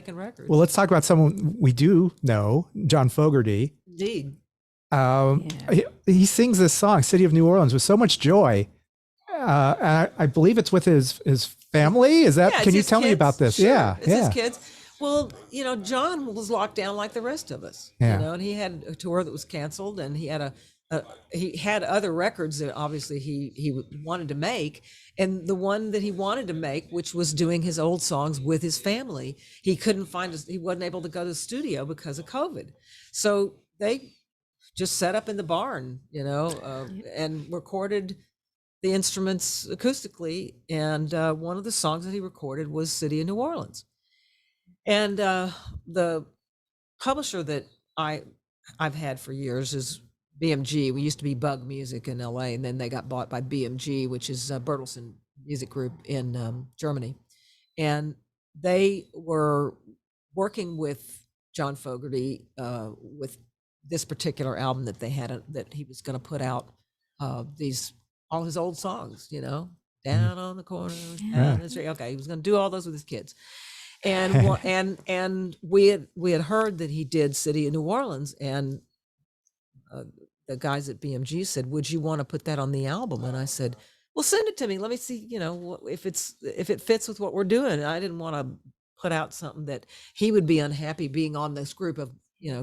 making records. Well, let's talk about someone we do know, John Fogerty. Indeed. He sings this song, City of New Orleans, with so much joy. And I believe it's with his family. Is that? Can you tell me about this? Sure. It's his kids. Well, John was locked down like the rest of us. And he had a tour that was canceled, and he had other records that obviously he wanted to make, and the one that he wanted to make, which was doing his old songs with his family, he couldn't find. He wasn't able to go to the studio because of COVID, so they just set up in the barn, and recorded the instruments acoustically. And one of the songs that he recorded was "City of New Orleans." And the publisher that I've had for years is BMG. We used to be Bug Music in LA, and then they got bought by BMG, which is Bertelsmann Music Group in Germany. And they were working with John Fogerty with this particular album that they had, that he was going to put out all his old songs, down on the corner, down the street. Okay, he was going to do all those with his kids. And we had heard that he did City of New Orleans, and the guys at BMG said, "Would you want to put that on the album?" And I said, "Well, send it to me. Let me see, if it fits with what we're doing." I didn't want to put out something that he would be unhappy being on this group of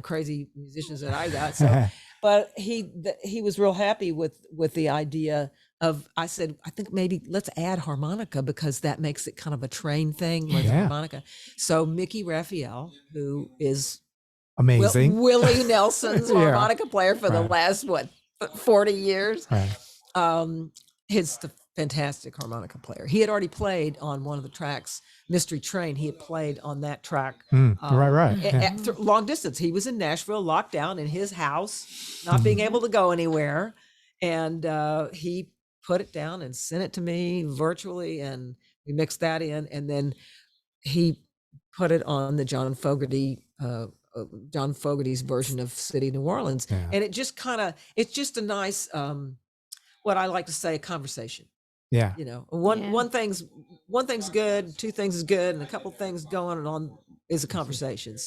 crazy musicians that I got. So, but he was real happy with the idea of. I said, "I think maybe let's add harmonica, because that makes it kind of a train thing with harmonica." So Mickey Raphael, who is amazing, Willie Nelson's harmonica player for the last 40 years. He's the fantastic harmonica player. He had already played on one of the tracks, Mystery Train. He had played on that track. Long distance. He was in Nashville, locked down in his house, not being able to go anywhere. And he put it down and sent it to me virtually, and we mixed that in. And then he put it on the John Fogerty's version of City of New Orleans. And it just it's just a nice, what I like to say, a conversation. One thing's good, two things is good, and a couple things going on is a conversation.